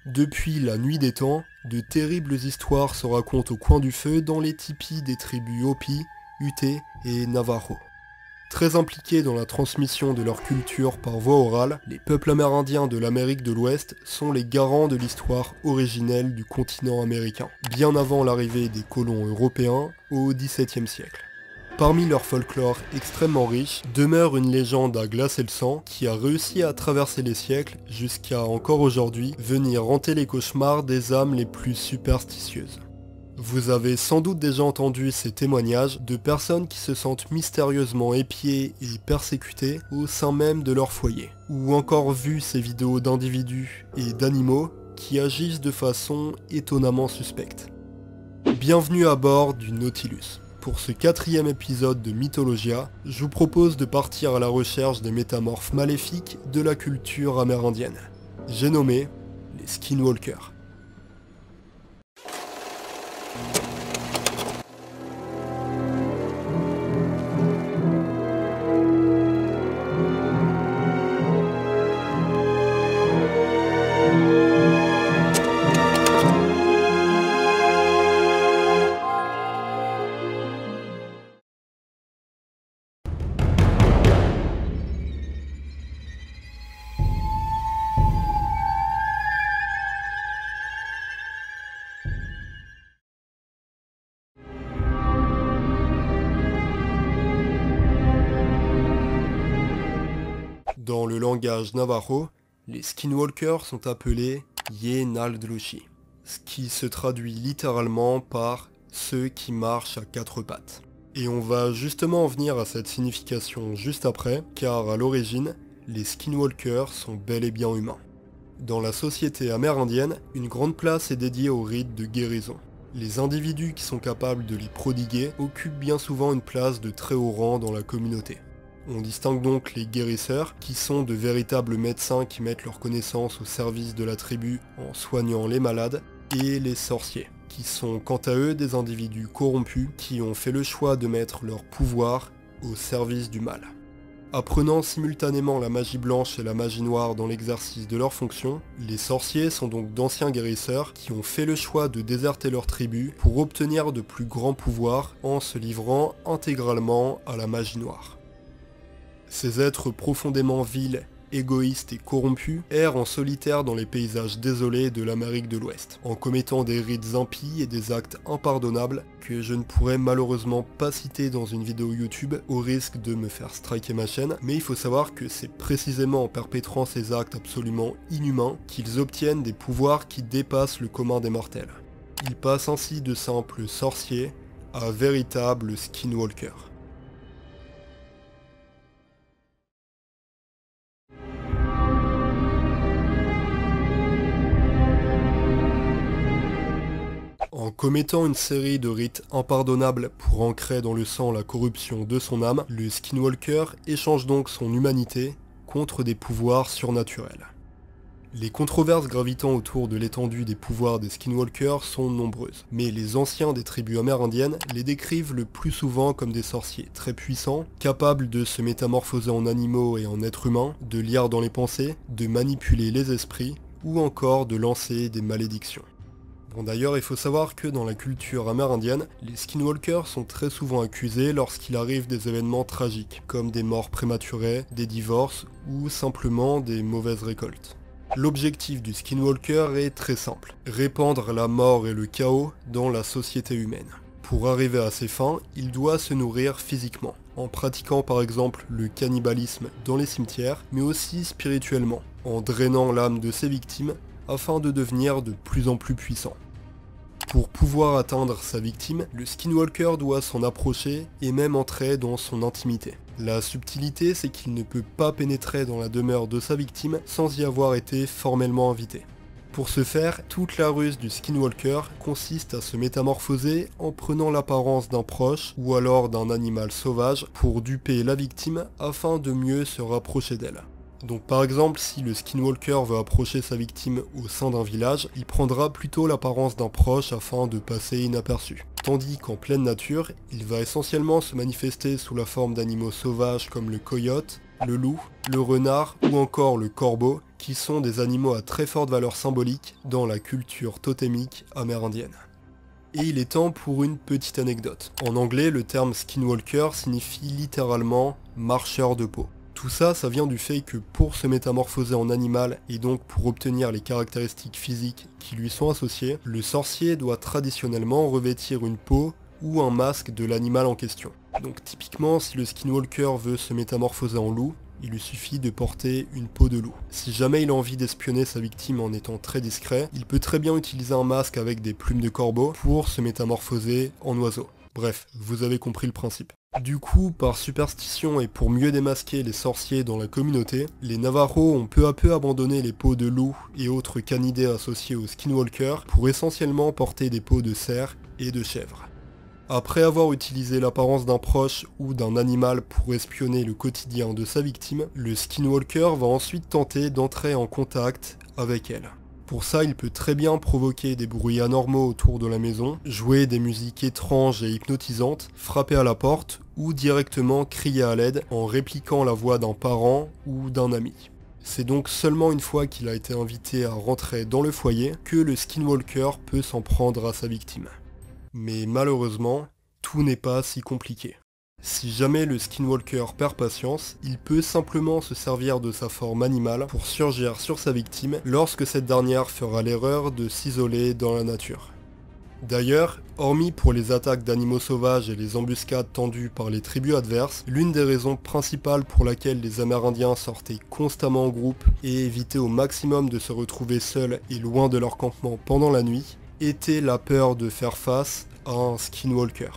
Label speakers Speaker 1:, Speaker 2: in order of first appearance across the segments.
Speaker 1: Depuis la nuit des temps, de terribles histoires se racontent au coin du feu dans les tipis des tribus Hopi, Ute et Navajo. Très impliqués dans la transmission de leur culture par voie orale, les peuples amérindiens de l'Amérique de l'Ouest sont les garants de l'histoire originelle du continent américain, bien avant l'arrivée des colons européens au XVIIe siècle. Parmi leur folklore extrêmement riche, demeure une légende à glacer le sang qui a réussi à traverser les siècles jusqu'à encore aujourd'hui venir hanter les cauchemars des âmes les plus superstitieuses. Vous avez sans doute déjà entendu ces témoignages de personnes qui se sentent mystérieusement épiées et persécutées au sein même de leur foyer, ou encore vu ces vidéos d'individus et d'animaux qui agissent de façon étonnamment suspecte. Bienvenue à bord du Nautilus. Pour ce 4e épisode de Mythologia, je vous propose de partir à la recherche des métamorphes maléfiques de la culture amérindienne. J'ai nommé les Skinwalkers. Dans le langage navajo, les Skinwalkers sont appelés Ye-Naldlushi, ce qui se traduit littéralement par ceux qui marchent à quatre pattes. Et on va justement en venir à cette signification juste après, car à l'origine, les Skinwalkers sont bel et bien humains. Dans la société amérindienne, une grande place est dédiée aux rites de guérison. Les individus qui sont capables de les prodiguer occupent bien souvent une place de très haut rang dans la communauté. On distingue donc les guérisseurs, qui sont de véritables médecins qui mettent leurs connaissances au service de la tribu en soignant les malades, et les sorciers, qui sont quant à eux des individus corrompus qui ont fait le choix de mettre leur pouvoir au service du mal. Apprenant simultanément la magie blanche et la magie noire dans l'exercice de leurs fonctions, les sorciers sont donc d'anciens guérisseurs qui ont fait le choix de déserter leur tribu pour obtenir de plus grands pouvoirs en se livrant intégralement à la magie noire. Ces êtres profondément vils, égoïstes et corrompus errent en solitaire dans les paysages désolés de l'Amérique de l'Ouest, en commettant des rites impies et des actes impardonnables que je ne pourrais malheureusement pas citer dans une vidéo YouTube au risque de me faire striker ma chaîne, mais il faut savoir que c'est précisément en perpétrant ces actes absolument inhumains qu'ils obtiennent des pouvoirs qui dépassent le commun des mortels. Ils passent ainsi de simples sorciers à véritables skinwalkers. En commettant une série de rites impardonnables pour ancrer dans le sang la corruption de son âme, le Skinwalker échange donc son humanité contre des pouvoirs surnaturels. Les controverses gravitant autour de l'étendue des pouvoirs des Skinwalkers sont nombreuses, mais les anciens des tribus amérindiennes les décrivent le plus souvent comme des sorciers très puissants, capables de se métamorphoser en animaux et en êtres humains, de lire dans les pensées, de manipuler les esprits, ou encore de lancer des malédictions. Bon d'ailleurs, il faut savoir que dans la culture amérindienne, les skinwalkers sont très souvent accusés lorsqu'il arrive des événements tragiques, comme des morts prématurées, des divorces ou simplement des mauvaises récoltes. L'objectif du skinwalker est très simple, répandre la mort et le chaos dans la société humaine. Pour arriver à ses fins, il doit se nourrir physiquement, en pratiquant par exemple le cannibalisme dans les cimetières, mais aussi spirituellement, en drainant l'âme de ses victimes afin de devenir de plus en plus puissant. Pour pouvoir atteindre sa victime, le skinwalker doit s'en approcher et même entrer dans son intimité. La subtilité, c'est qu'il ne peut pas pénétrer dans la demeure de sa victime sans y avoir été formellement invité. Pour ce faire, toute la ruse du skinwalker consiste à se métamorphoser en prenant l'apparence d'un proche ou alors d'un animal sauvage pour duper la victime afin de mieux se rapprocher d'elle. Donc par exemple, si le skinwalker veut approcher sa victime au sein d'un village, il prendra plutôt l'apparence d'un proche afin de passer inaperçu. Tandis qu'en pleine nature, il va essentiellement se manifester sous la forme d'animaux sauvages comme le coyote, le loup, le renard ou encore le corbeau, qui sont des animaux à très forte valeur symbolique dans la culture totémique amérindienne. Et il est temps pour une petite anecdote. En anglais, le terme skinwalker signifie littéralement marcheur de peau. Tout ça, ça vient du fait que pour se métamorphoser en animal et donc pour obtenir les caractéristiques physiques qui lui sont associées, le sorcier doit traditionnellement revêtir une peau ou un masque de l'animal en question. Donc typiquement, si le skinwalker veut se métamorphoser en loup, il lui suffit de porter une peau de loup. Si jamais il a envie d'espionner sa victime en étant très discret, il peut très bien utiliser un masque avec des plumes de corbeau pour se métamorphoser en oiseau. Bref, vous avez compris le principe. Du coup, par superstition et pour mieux démasquer les sorciers dans la communauté, les Navajos ont peu à peu abandonné les peaux de loup et autres canidés associés aux skinwalkers pour essentiellement porter des peaux de cerf et de chèvre. Après avoir utilisé l'apparence d'un proche ou d'un animal pour espionner le quotidien de sa victime, le skinwalker va ensuite tenter d'entrer en contact avec elle. Pour ça, il peut très bien provoquer des bruits anormaux autour de la maison, jouer des musiques étranges et hypnotisantes, frapper à la porte ou directement crier à l'aide en répliquant la voix d'un parent ou d'un ami. C'est donc seulement une fois qu'il a été invité à rentrer dans le foyer que le skinwalker peut s'en prendre à sa victime. Mais malheureusement, tout n'est pas si compliqué. Si jamais le skinwalker perd patience, il peut simplement se servir de sa forme animale pour surgir sur sa victime lorsque cette dernière fera l'erreur de s'isoler dans la nature. D'ailleurs, hormis pour les attaques d'animaux sauvages et les embuscades tendues par les tribus adverses, l'une des raisons principales pour laquelle les Amérindiens sortaient constamment en groupe et évitaient au maximum de se retrouver seuls et loin de leur campement pendant la nuit, était la peur de faire face à un skinwalker.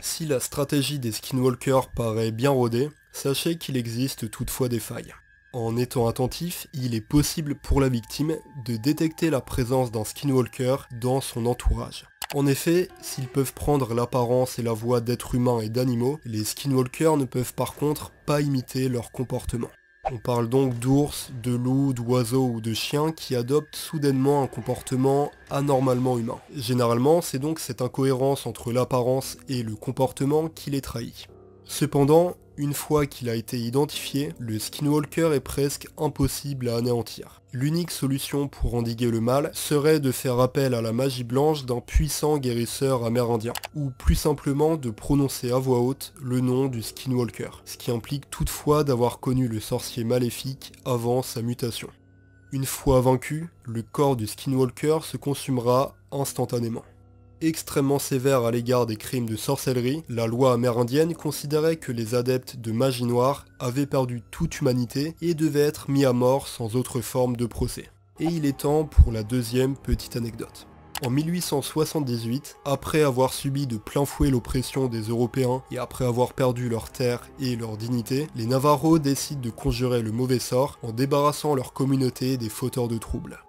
Speaker 1: Si la stratégie des skinwalkers paraît bien rodée, sachez qu'il existe toutefois des failles. En étant attentif, il est possible pour la victime de détecter la présence d'un skinwalker dans son entourage. En effet, s'ils peuvent prendre l'apparence et la voix d'êtres humains et d'animaux, les skinwalkers ne peuvent par contre pas imiter leur comportement. On parle donc d'ours, de loups, d'oiseaux ou de chiens qui adoptent soudainement un comportement anormalement humain. Généralement, c'est donc cette incohérence entre l'apparence et le comportement qui les trahit. Cependant, une fois qu'il a été identifié, le skinwalker est presque impossible à anéantir. L'unique solution pour endiguer le mal serait de faire appel à la magie blanche d'un puissant guérisseur amérindien, ou plus simplement de prononcer à voix haute le nom du skinwalker, ce qui implique toutefois d'avoir connu le sorcier maléfique avant sa mutation. Une fois vaincu, le corps du skinwalker se consumera instantanément. Extrêmement sévère à l'égard des crimes de sorcellerie, la loi amérindienne considérait que les adeptes de magie noire avaient perdu toute humanité et devaient être mis à mort sans autre forme de procès. Et il est temps pour la deuxième petite anecdote. En 1878, après avoir subi de plein fouet l'oppression des Européens et après avoir perdu leurs terres et leur dignité, les Navajos décident de conjurer le mauvais sort en débarrassant leur communauté des fauteurs de troubles.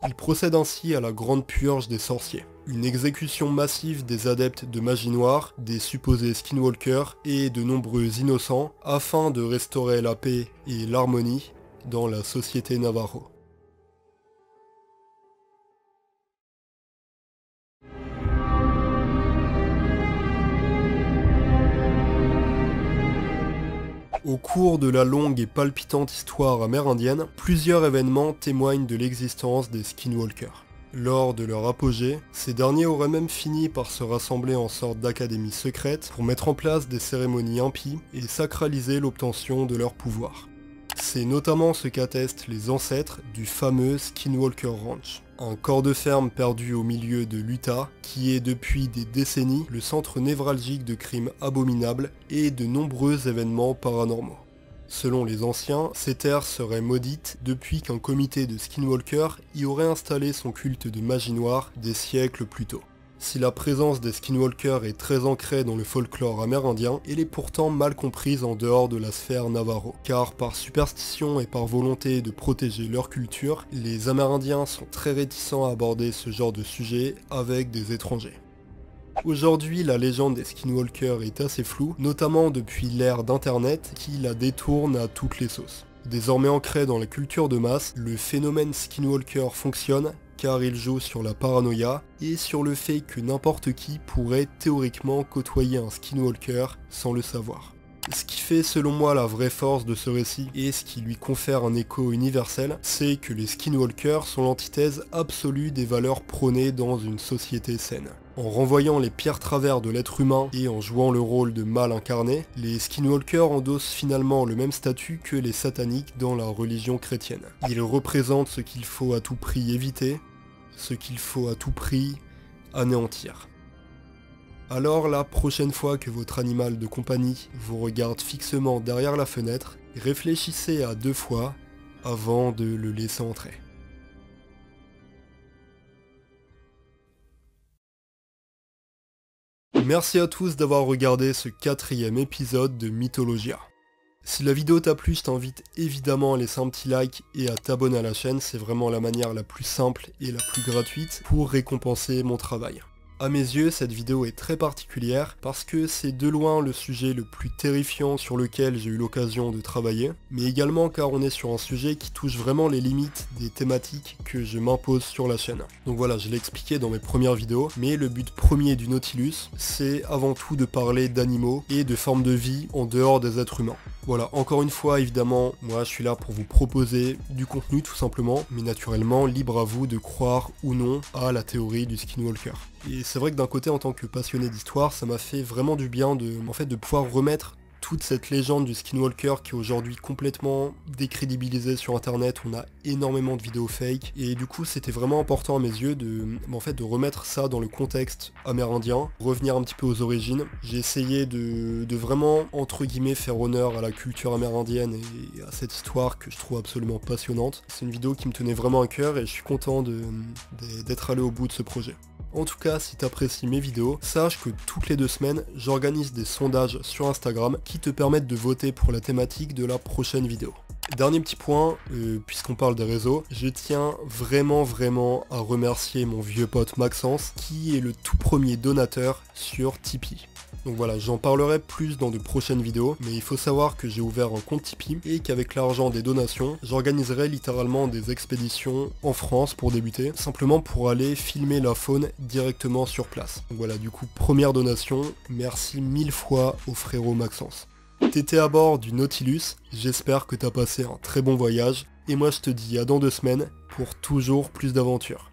Speaker 1: Ils procèdent ainsi à la grande purge des sorciers, une exécution massive des adeptes de magie noire, des supposés skinwalkers et de nombreux innocents afin de restaurer la paix et l'harmonie dans la société Navajo. Au cours de la longue et palpitante histoire amérindienne, plusieurs événements témoignent de l'existence des skinwalkers. Lors de leur apogée, ces derniers auraient même fini par se rassembler en sorte d'académie secrète pour mettre en place des cérémonies impies et sacraliser l'obtention de leur pouvoir. C'est notamment ce qu'attestent les ancêtres du fameux Skinwalker Ranch, un corps de ferme perdu au milieu de l'Utah qui est depuis des décennies le centre névralgique de crimes abominables et de nombreux événements paranormaux. Selon les anciens, ces terres seraient maudites depuis qu'un comité de skinwalkers y aurait installé son culte de magie noire des siècles plus tôt. Si la présence des skinwalkers est très ancrée dans le folklore amérindien, elle est pourtant mal comprise en dehors de la sphère Navajo, car par superstition et par volonté de protéger leur culture, les Amérindiens sont très réticents à aborder ce genre de sujet avec des étrangers. Aujourd'hui, la légende des skinwalkers est assez floue, notamment depuis l'ère d'internet qui la détourne à toutes les sauces. Désormais ancré dans la culture de masse, le phénomène skinwalker fonctionne car il joue sur la paranoïa et sur le fait que n'importe qui pourrait théoriquement côtoyer un skinwalker sans le savoir. Ce qui fait selon moi la vraie force de ce récit et ce qui lui confère un écho universel, c'est que les skinwalkers sont l'antithèse absolue des valeurs prônées dans une société saine. En renvoyant les pires travers de l'être humain et en jouant le rôle de mal incarné, les skinwalkers endossent finalement le même statut que les sataniques dans la religion chrétienne. Ils représentent ce qu'il faut à tout prix éviter, ce qu'il faut à tout prix anéantir. Alors la prochaine fois que votre animal de compagnie vous regarde fixement derrière la fenêtre, réfléchissez à 2 fois avant de le laisser entrer. Merci à tous d'avoir regardé ce 4e épisode de Mythologia. Si la vidéo t'a plu, je t'invite évidemment à laisser un petit like et à t'abonner à la chaîne, c'est vraiment la manière la plus simple et la plus gratuite pour récompenser mon travail. A mes yeux, cette vidéo est très particulière parce que c'est de loin le sujet le plus terrifiant sur lequel j'ai eu l'occasion de travailler, mais également car on est sur un sujet qui touche vraiment les limites des thématiques que je m'impose sur la chaîne. Donc voilà, je l'ai expliqué dans mes premières vidéos, mais le but premier du Nautilus, c'est avant tout de parler d'animaux et de formes de vie en dehors des êtres humains. Voilà, encore une fois, évidemment, moi je suis là pour vous proposer du contenu tout simplement, mais naturellement, libre à vous de croire ou non à la théorie du skinwalker. Et c'est vrai que d'un côté, en tant que passionné d'histoire, ça m'a fait vraiment du bien de pouvoir remettre toute cette légende du skinwalker qui est aujourd'hui complètement décrédibilisée sur internet. On a énormément de vidéos fake et du coup c'était vraiment important à mes yeux de remettre ça dans le contexte amérindien, revenir un petit peu aux origines. J'ai essayé de vraiment entre guillemets faire honneur à la culture amérindienne et à cette histoire que je trouve absolument passionnante. C'est une vidéo qui me tenait vraiment à cœur et je suis content d'être allé au bout de ce projet. En tout cas, si t'apprécies mes vidéos, sache que toutes les 2 semaines, j'organise des sondages sur Instagram qui te permettent de voter pour la thématique de la prochaine vidéo. Dernier petit point, puisqu'on parle des réseaux, je tiens vraiment à remercier mon vieux pote Maxence qui est le tout premier donateur sur Tipeee. Donc voilà, j'en parlerai plus dans de prochaines vidéos, mais il faut savoir que j'ai ouvert un compte Tipeee et qu'avec l'argent des donations, j'organiserai littéralement des expéditions en France pour débuter, simplement pour aller filmer la faune directement sur place. Donc voilà, du coup, première donation, merci 1000 fois au frérot Maxence. T'étais à bord du Nautilus, j'espère que t'as passé un très bon voyage, et moi je te dis à dans 2 semaines pour toujours plus d'aventures.